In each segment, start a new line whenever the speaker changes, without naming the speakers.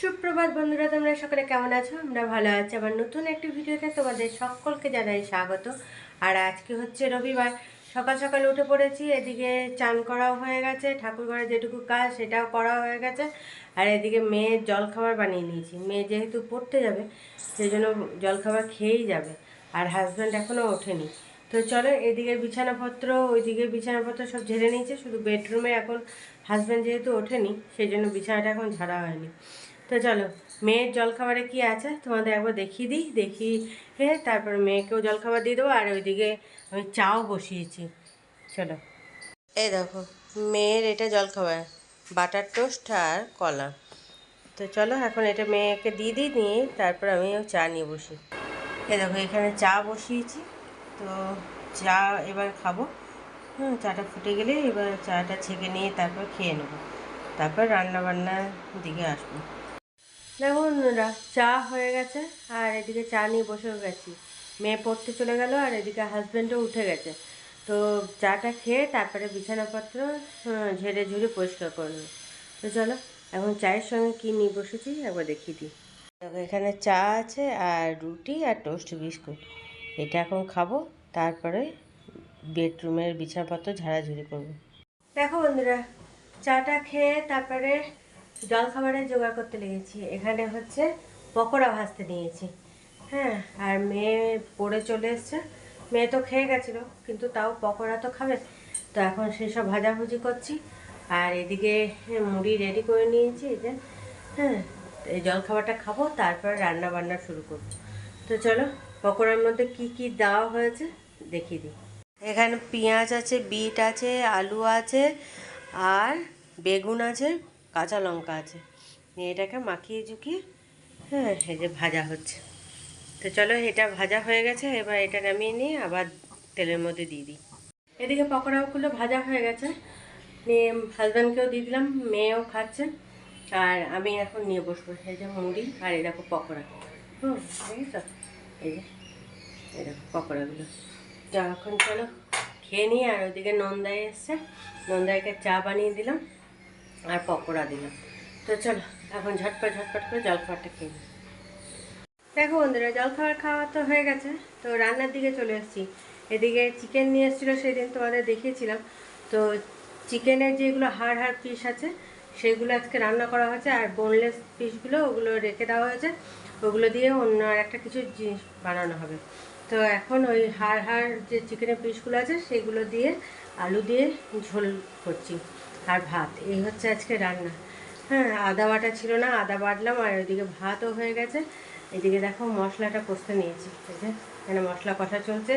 সুপ্রভাত বন্ধুরা, তোমরা সকলে কেমন আছো? আমরা ভালো আছি। আবার নতুন একটি ভিডিওতে তোমাদের সকলকে জানাই স্বাগত। আর আজকে হচ্ছে রবিবার, সকাল সকাল উঠে পড়েছি। এদিকে চান করাও হয়ে গেছে, ঠাকুর ঘরে যেটুকু কাজ সেটাও করা হয়ে গেছে। আর এদিকে মেয়ের জলখাবার বানিয়ে নিয়েছি। মেয়ে যেহেতু পড়তে যাবে সেই জন্য জলখাবার খেয়েই যাবে। আর হাজব্যান্ড এখনও ওঠেনি। তো চলো, এদিকে বিছানাপত্র ওইদিকে বিছানাপত্র সব ঝেড়ে নিয়েছে, শুধু বেডরুমে এখন হাজব্যান্ড যেহেতু ওঠেনি সেই জন্য বিছানাটা এখন ঝাড়া হয়নি। তো চলো, মেয়ের জলখাবারে কি আছে তোমাদের একবার দেখিয়ে দিই। দেখিয়ে তারপর মেয়েকেও জলখাবার দিয়ে দেবো। আর ওইদিকে আমি চাও বসিয়েছি। চলো, এই দেখো মেয়ের এটা জলখাবার, বাটার টোস্ট আর কলা। তো চলো এখন এটা মেয়েকে দিয়ে দিই, নিয়ে তারপর আমিও চা নিয়ে বসি। এই দেখো এখানে চা বসিয়েছি। তো চা এবার খাবো। চাটা ফুটে গেলে এবার চাটা ছেঁকে নিয়ে তারপর খেয়ে নেবো। তারপর রান্নাবান্নার দিকে আসবো। দেখো বন্ধুরা, চা হয়ে গেছে আর এদিকে চা নিয়ে বসেও গেছি। মেয়ে পড়তে চলে গেল আর এদিকে হাজব্যান্ডও উঠে গেছে। তো চাটা খেয়ে তারপরে বিছানাপত্র ঝেড়ে ঝুড়ে পরিষ্কার করে নেব। তো চলো এখন চায়ের সঙ্গে কী নিয়ে বসেছি একবার দেখিয়ে দিই। দেখো এখানে চা আছে আর রুটি আর টোস্ট বিস্কুট। এটা এখন খাবো, তারপরে বেডরুমের বিছানাপত্র ঝাড়াঝুড়ি করবো। দেখো বন্ধুরা, চাটা খেয়ে তারপরে জলখাবারের জোগাড় করতে লেগেছি। এখানে হচ্ছে পকোড়া ভাজতে নিয়েছি। হ্যাঁ, আর মেয়ে পড়ে চলে এসছে। মেয়ে তো খেয়ে গেছিলো, কিন্তু তাও পকোড়া তো খাবে। তো এখন সেসব ভাজাভুজি করছি। আর এদিকে মুড়ি রেডি করে নিয়েছি, এই যে। হ্যাঁ, এই জলখাবারটা খাবো, তারপর রান্না বান্না শুরু করবো। তো চলো, পকোড়ার মধ্যে কি কি দেওয়া হয়েছে দেখিয়ে দিই। এখানে পেঁয়াজ আছে, বিট আছে, আলু আছে, আর বেগুন আছে, কাঁচা লঙ্কা আছে। এটাকে মাখিয়ে ঝুঁকিয়ে এই যে ভাজা হচ্ছে। তো চলো, এটা ভাজা হয়ে গেছে, এবার এটা নামিয়ে নিয়ে আবার তেলের মধ্যে দিয়ে দিই। এদিকে পকোড়াগুলো ভাজা হয়ে গেছে, নিয়ে হাজব্যান্ডকেও দিয়ে দিলাম, মেয়েও খাচ্ছে। আর আমি এখন নিয়ে বসবো এই যে মুড়ি আর এই দেখো পকোড়া। দেখেছো, এই যে এই দেখো পকোড়াগুলো। তো এখন চলো খেয়ে নিই। আর ওইদিকে নন্দাই এসছে, নন্দাইকে চা বানিয়ে দিলাম আর পকোড়া দিলাম। তো চলো এখন ঝটপট ঝটপট করে জলখাবারটা খেয়ে নিই। দেখো বন্ধুরা, জলখাবার খাওয়া তো হয়ে গেছে, তো রান্নার দিকে চলে এসেছি। এদিকে চিকেন নিয়ে এসেছিলো, সেদিন তোমাদের দেখিয়েছিলাম। তো চিকেনের যেগুলো হাড় পিস আছে সেগুলো আজকে রান্না করা হয়েছে। আর বোনলেস পিসগুলো ওগুলো রেখে দেওয়া হয়েছে, ওগুলো দিয়ে অন্য আর একটা কিছু জিনিস বানানো হবে। তো এখন ওই হাড় যে চিকেনের পিসগুলো আছে সেগুলো দিয়ে আলু দিয়ে ঝোল করছি আর ভাত। এই হচ্ছে আজকে রান্না। হ্যাঁ, আদা বাটা ছিল না, আদা বাটলাম। আর ওইদিকে ভাতও হয়ে গেছে। এদিকে দেখো মশলাটা কষতে নিয়েছি, এই যে এখানে মশলা কষা চলছে।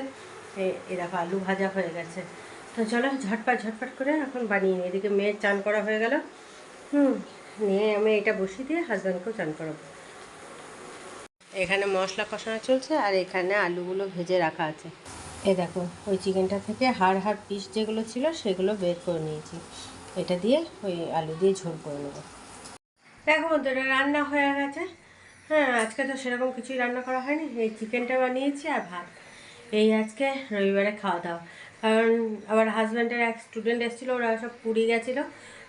এই দেখো আলু ভাজা হয়ে গেছে। তো চলো ঝটপট ঝটপট করে এখন বানিয়ে নিই। এদিকে মেয়ের চান করা হয়ে গেল। নিয়ে আমি এটা বসিয়ে দিয়ে হাজব্যান্ডকেও চান করাবো। এখানে মশলা কষানো চলছে আর এখানে আলুগুলো ভেজে রাখা আছে। এই দেখো ওই চিকেনটা থেকে হাড় পিস যেগুলো ছিল সেগুলো বের করে নিয়েছি। এটা দিয়ে ওই আলু দিয়ে ঝোল করে নেবো। দেখো বন্ধুরা, রান্না হয়ে গেছে। হ্যাঁ, আজকে তো সেরকম কিছুই রান্না করা হয়নি, এই চিকেনটা বানিয়েছি আর ভাত। এই আজকে রবিবারে খাওয়া দাওয়া। কারণ আবার হাজব্যান্ডের এক স্টুডেন্ট এসেছিলো, ওরা সব পুরী গেছিলো,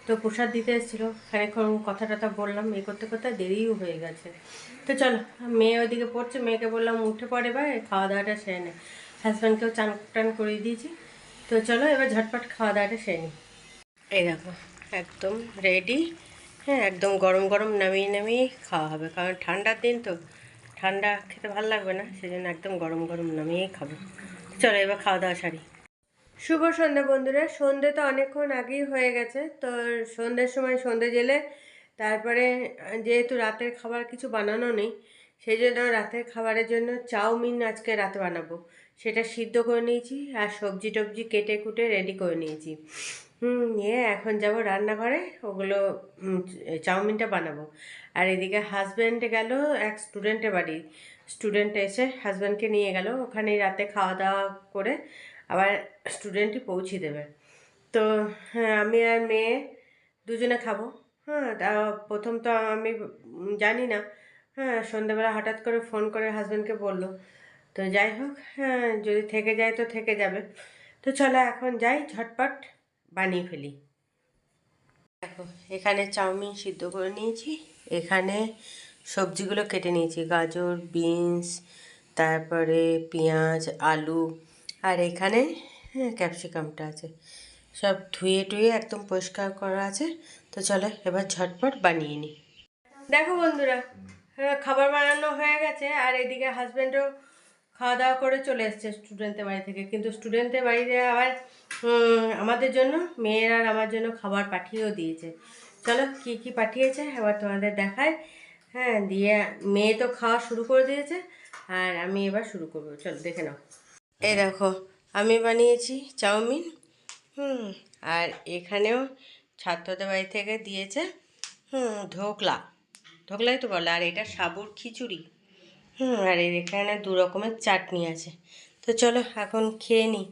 তো প্রসাদ দিতে এসেছিলো। খানিকক্ষণ কথা টথা বললাম, এই করতে করতে দেরিও হয়ে গেছে। তো চলো, মেয়ে ওইদিকে পড়ছে, মেয়েকে বললাম উঠে পড়ে এবার খাওয়া দাওয়াটা সেরে নেয়। হাজব্যান্ডকেও চান টান করিয়ে দিয়েছি। তো চলো এবার ঝটপট খাওয়া দাওয়াটা সেরে নিই। এই দেখো একদম রেডি। হ্যাঁ, একদম গরম গরম নামিয়ে নামিয়ে খাওয়া হবে, কারণ ঠান্ডার দিন তো ঠান্ডা খেতে ভালো লাগবে না, সেই জন্য একদম গরম গরম নামিয়েই খাবো। চলো এবার খাওয়া দাওয়া সারি। শুভ সন্ধ্যা বন্ধুরা, সন্ধে তো অনেকক্ষণ আগেই হয়ে গেছে। তো সন্ধ্যের সময় সন্ধে জেলে তারপরে যেহেতু রাতের খাবার কিছু বানানো নেই, সেই জন্য রাতের খাবারের জন্য চাউমিন আজকে রাতে বানাবো। সেটা সিদ্ধ করে নিয়েছি আর সবজি টবজি কেটে কুটে রেডি করে নিয়েছি। নিয়ে এখন যাব রান্নাঘরে, ওগুলো চাউমিনটা বানাবো। আর এদিকে হাজব্যান্ড গেল এক স্টুডেন্টের বাড়ি। স্টুডেন্ট এসে হাজব্যান্ডকে নিয়ে গেল, ওখানেই রাতে খাওয়া দাওয়া করে আবার স্টুডেন্টই পৌঁছে দেবে। তো হ্যাঁ, আমি আর মেয়ে দুজনে খাবো। হ্যাঁ, তা প্রথম তো আমি জানি না। হ্যাঁ, সন্ধ্যেবেলা হঠাৎ করে ফোন করে হাজব্যান্ডকে বললো। তো যাই হোক, হ্যাঁ যদি থেকে যায় তো থেকে যাবে। তো চলো এখন যাই, ঝটপট বানিয়ে ফেলি। দেখো এখানে চাউমিন সিদ্ধ করে নিয়েছি, এখানে সবজিগুলো কেটে নিয়েছি, গাজর, বিনস, তারপরে পেঁয়াজ, আলু, আর এখানে ক্যাপসিকামটা আছে। সব ধুয়ে টুয়ে একদম পরিষ্কার করা আছে। তো চলো এবার ঝটপট বানিয়ে নিই। দেখো বন্ধুরা, খাবার বানানো হয়ে গেছে, আর এদিকে হাজব্যান্ডও খাওয়া দাওয়া করে চলে এসছে স্টুডেন্টের বাড়ি থেকে। কিন্তু স্টুডেন্টের বাড়িতে আবার আমাদের জন্য, মেয়ের আর আমার জন্য খাবার পাঠিয়েও দিয়েছে। চলো কি কি পাঠিয়েছে এবার তোমাদের দেখায়। হ্যাঁ, দিয়ে মেয়ে তো খাওয়া শুরু করে দিয়েছে, আর আমি এবার শুরু করবো। চলো দেখে নাও। এই দেখো, আমি বানিয়েছি চাউমিন। আর এখানেও ছাত্রদের বাড়ি থেকে দিয়েছে ধোকলা, ধোকলাই তো বলে, আর এটা সাবুর খিচুড়ি। আর এর এখানে 2 রকমের চাটনি আছে। তো চলো এখন খেয়ে নিই।